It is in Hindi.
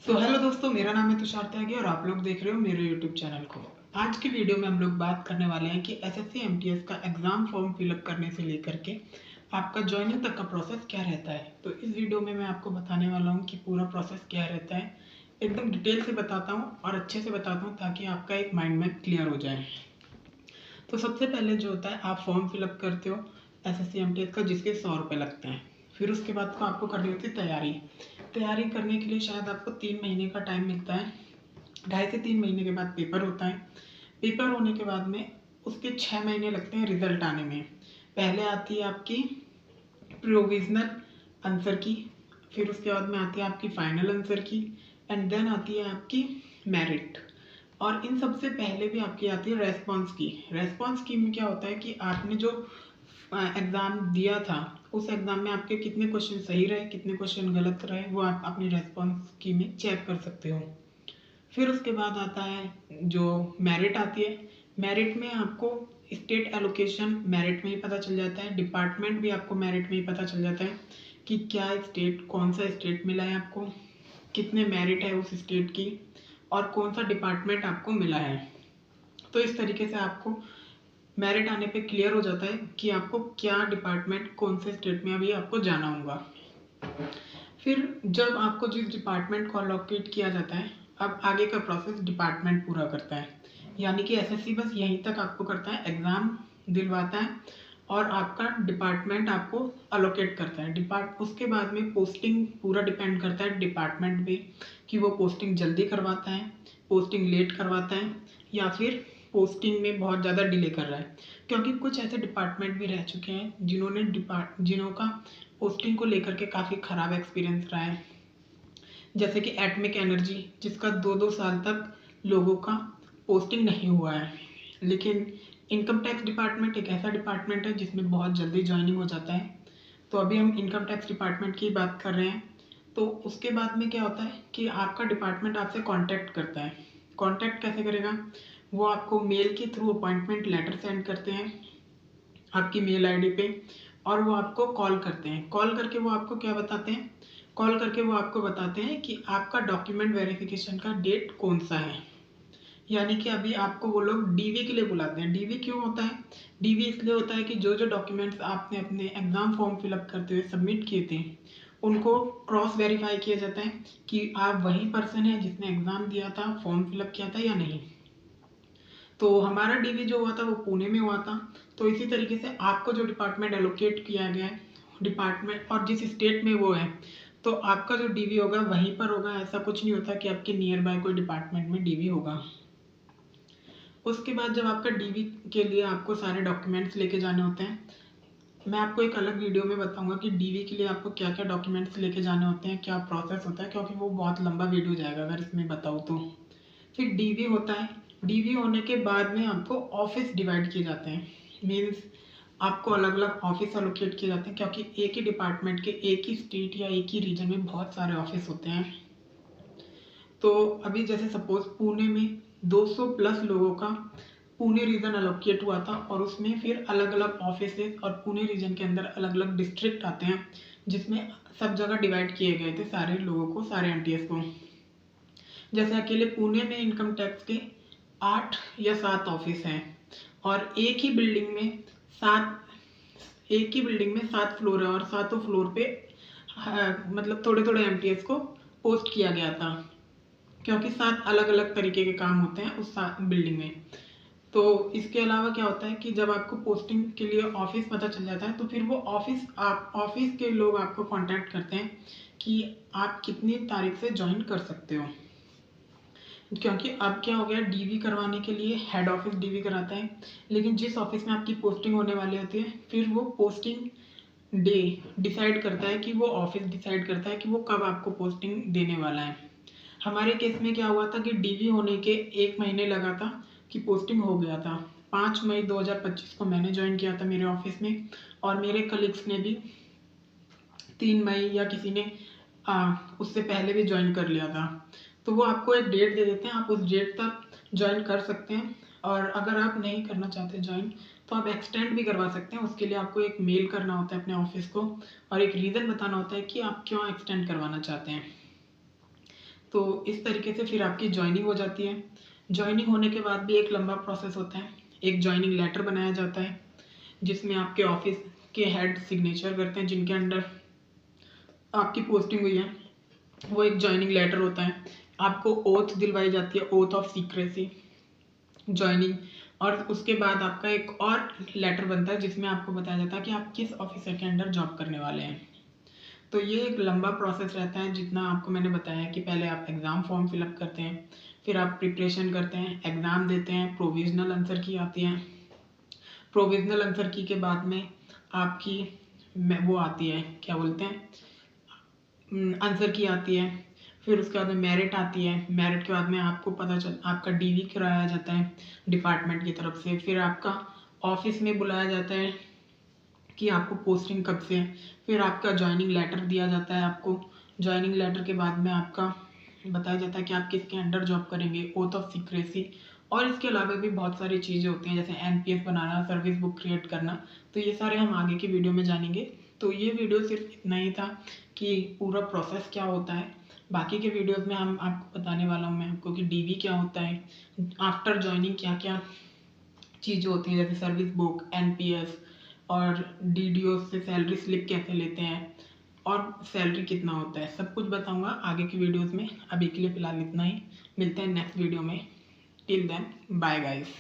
सो हेलो दोस्तों, मेरा नाम है तुषार त्यागी और आप लोग देख रहे हो मेरे यूट्यूब चैनल को। आज की वीडियो में हम लोग बात करने वाले हैं कि एसएससी एमटीएस का एग्ज़ाम फॉर्म फिलअप करने से लेकर के आपका ज्वाइनिंग तक का प्रोसेस क्या रहता है। तो इस वीडियो में मैं आपको बताने वाला हूँ कि पूरा प्रोसेस क्या रहता है। एकदम डिटेल से बताता हूँ और अच्छे से बताता हूँ ताकि आपका एक माइंड में क्लियर हो जाए। तो सबसे पहले जो होता है, आप फॉर्म फिलअप करते हो एसएससी एमटीएस का, जिसके 100 रुपये लगते हैं। फिर उसके बाद तो आपको करनी होती है तैयारी करने के लिए शायद आपको 3 महीने का टाइम मिलता है। 2.5 से 3 महीने के बाद पेपर होता है। पेपर होने के बाद में उसके 6 महीने लगते हैं रिजल्ट आने में। पहले आती है आपकी प्रोविजनल आंसर की, फिर उसके बाद में आती है आपकी फाइनल आंसर की, एंड देन आती है आपकी मेरिट। और इन सबसे पहले भी आपकी आती है रेस्पॉन्स की। रेस्पॉन्स की में क्या होता है कि आपने जो एग्ज़ाम दिया था उस एग्ज़ाम में आपके कितने क्वेश्चन सही रहे, कितने क्वेश्चन गलत रहे, वो आप अपनी रेस्पॉन्स की में चेक कर सकते हो। फिर उसके बाद आता है जो मेरिट आती है। मेरिट में आपको स्टेट एलोकेशन मेरिट में ही पता चल जाता है, डिपार्टमेंट भी आपको मेरिट में ही पता चल जाता है कि क्या स्टेट, कौन सा स्टेट मिला है आपको, कितने मेरिट है उस स्टेट की, और कौन सा डिपार्टमेंट आपको मिला है। तो इस तरीके से आपको मेरिट आने पे क्लियर हो जाता है कि आपको क्या डिपार्टमेंट, कौन से स्टेट में अभी आपको जाना होगा। फिर जब आपको जिस डिपार्टमेंट को अलोकेट किया जाता है, अब आगे का प्रोसेस डिपार्टमेंट पूरा करता है। यानी कि एसएससी बस यहीं तक आपको करता है, एग्ज़ाम दिलवाता है और आपका डिपार्टमेंट आपको अलोकेट करता है। उसके बाद में पोस्टिंग पूरा डिपेंड करता है डिपार्टमेंट पे कि वो पोस्टिंग जल्दी करवाता है, पोस्टिंग लेट करवाता है, या फिर पोस्टिंग में बहुत ज़्यादा डिले कर रहा है। क्योंकि कुछ ऐसे डिपार्टमेंट भी रह चुके हैं जिन्हों का पोस्टिंग को लेकर के काफ़ी ख़राब एक्सपीरियंस रहा है। जैसे कि एटमिक एनर्जी, जिसका 2-2 साल तक लोगों का पोस्टिंग नहीं हुआ है। लेकिन इनकम टैक्स डिपार्टमेंट एक ऐसा डिपार्टमेंट है जिसमें बहुत जल्दी ज्वाइनिंग हो जाता है। तो अभी हम इनकम टैक्स डिपार्टमेंट की बात कर रहे हैं। तो उसके बाद में क्या होता है कि आपका डिपार्टमेंट आपसे कांटेक्ट करता है। कांटेक्ट कैसे करेगा? वो आपको मेल के थ्रू अपॉइंटमेंट लेटर सेंड करते हैं आपकी मेल आईडी पे, और वो आपको कॉल करते हैं। कॉल करके वो आपको क्या बताते हैं? कॉल करके वो आपको बताते हैं कि आपका डॉक्यूमेंट वेरिफिकेशन का डेट कौन सा है। यानी कि अभी आपको वो लोग डीवी के लिए बुलाते हैं। डीवी क्यों होता है? डीवी इसलिए होता है कि जो जो डॉक्यूमेंट्स आपने अपने एग्ज़ाम फॉर्म फिलअप करते हुए सबमिट किए थे उनको क्रॉस वेरीफाई किया जाता है कि आप वही पर्सन है जिसने एग्ज़ाम दिया था, फॉर्म फिलअप किया था या नहीं। तो हमारा डीवी जो हुआ था वो पुणे में हुआ था। तो इसी तरीके से आपको जो डिपार्टमेंट एलोकेट किया गया है, डिपार्टमेंट और जिस स्टेट में वो है, तो आपका जो डीवी होगा वहीं पर होगा। ऐसा कुछ नहीं होता कि आपके नियर बाय कोई डिपार्टमेंट में डीवी होगा। उसके बाद जब आपका डीवी के लिए आपको सारे डॉक्यूमेंट्स लेके जाने होते हैं, मैं आपको एक अलग वीडियो में बताऊंगा कि डीवी के लिए आपको क्या क्या डॉक्यूमेंट्स लेके जाने होते हैं, क्या प्रोसेस होता है, क्योंकि वो बहुत लंबा वीडियो जाएगा अगर इसमें बताऊँ तो। फिर डीवी होता है। डीवी होने के बाद में आपको ऑफिस डिवाइड किए जाते हैं। मीन्स आपको अलग अलग ऑफिस एलोकेट किए जाते हैं, क्योंकि एक ही डिपार्टमेंट के एक ही स्टेट या एक ही रीजन में बहुत सारे ऑफिस होते हैं। तो अभी जैसे सपोज पुणे में 200 प्लस लोगों का पुणे रीजन एलोकेट हुआ था, और उसमें फिर अलग अलग ऑफिस और पुणे रीजन के अंदर अलग अलग डिस्ट्रिक्ट आते हैं जिसमें सब जगह डिवाइड किए गए थे सारे लोगों को, सारे एमटीएस को। जैसे अकेले पुणे में इनकम टैक्स के 8 या 7 ऑफिस हैं, और एक ही बिल्डिंग में 7 फ्लोर है, और सातों फ्लोर पे मतलब थोड़े थोड़े एमटीएस को पोस्ट किया गया था, क्योंकि 7 अलग अलग तरीके के काम होते हैं उस बिल्डिंग में। तो इसके अलावा क्या होता है कि जब आपको पोस्टिंग के लिए ऑफिस पता चल जाता है, तो फिर वो ऑफिस के लोग आपको कांटेक्ट करते हैं कि आप कितनी तारीख से ज्वाइन कर सकते हो। क्योंकि अब क्या हो गया, डीवी करवाने के लिए हेड ऑफिस डीवी कराता है, लेकिन जिस ऑफिस में आपकी पोस्टिंग होने वाली होती है, फिर वो पोस्टिंग डे डिसाइड करता है कि वो ऑफिस डिसाइड करता है कि वो कब आपको पोस्टिंग देने वाला है। हमारे केस में क्या हुआ था कि डीवी होने के 1 महीने लगा था कि पोस्टिंग हो गया था। 5 मई 2025 को मैंने ज्वाइन किया था मेरे ऑफिस में, और मेरे कलीग्स ने भी 3 मई या किसी ने उससे पहले भी ज्वाइन कर लिया था। तो वो आपको एक डेट दे देते हैं, आप उस डेट तक ज्वाइन कर सकते हैं, और अगर आप नहीं करना चाहते ज्वाइन तो आप एक्सटेंड भी करवा सकते हैं। उसके लिए आपको एक मेल करना होता है अपने ऑफिस को, और एक रीज़न बताना होता है कि आप क्यों एक्सटेंड करवाना चाहते हैं। तो इस तरीके से फिर आपकी ज्वाइनिंग हो जाती है। ज्वाइनिंग होने के बाद भी एक लंबा प्रोसेस होता है। एक ज्वाइनिंग लेटर बनाया जाता है जिसमें आपके ऑफिस के हेड सिग्नेचर करते हैं, जिनके अंडर आपकी पोस्टिंग हुई है। वो एक ज्वाइनिंग लेटर होता है। आपको ओथ दिलवाई जाती है, ओथ ऑफ सीक्रेसी ज्वाइनिंग। और उसके बाद आपका एक और लेटर बनता है जिसमें आपको बताया जाता है कि आप किस ऑफिसर के अंडर जॉब करने वाले हैं। तो ये एक लंबा प्रोसेस रहता है। जितना आपको मैंने बताया कि पहले आप एग्ज़ाम फॉर्म फिलअप करते हैं, फिर आप प्रिपरेशन करते हैं, एग्ज़ाम देते हैं, प्रोविज़नल आंसर की आती है। प्रोविज़नल आंसर की के बाद में आपकी वो आती है, क्या बोलते हैं, आंसर की आती है। फिर उसके बाद में मेरिट आती है। मेरिट के बाद में आपको पता चल आपका डीवी कराया जाता है डिपार्टमेंट की तरफ से। फिर आपका ऑफिस में बुलाया जाता है कि आपको पोस्टिंग कब से है। फिर आपका ज्वाइनिंग लेटर दिया जाता है आपको। ज्वाइनिंग लेटर के बाद में आपका बताया जाता है कि आप किसके अंडर जॉब करेंगे, ओथ ऑफ सीक्रेसी। और इसके अलावा भी बहुत सारी चीज़ें होती हैं, जैसे एनपीएस बनाना, सर्विस बुक क्रिएट करना। तो ये सारे हम आगे की वीडियो में जानेंगे। तो ये वीडियो सिर्फ इतना ही था कि पूरा प्रोसेस क्या होता है। बाकी के वीडियोस में हम आपको बताने वाला हूँ मैं आपको कि डीवी क्या होता है, आफ्टर ज्वाइनिंग क्या क्या चीज़ें होती हैं, जैसे सर्विस बुक, एनपीएस और डीडीओ से सैलरी स्लिप कैसे लेते हैं और सैलरी कितना होता है, सब कुछ बताऊंगा आगे की वीडियोस में। अभी के लिए फ़िलहाल इतना ही। मिलते हैं नेक्स्ट वीडियो में। Till then bye guys.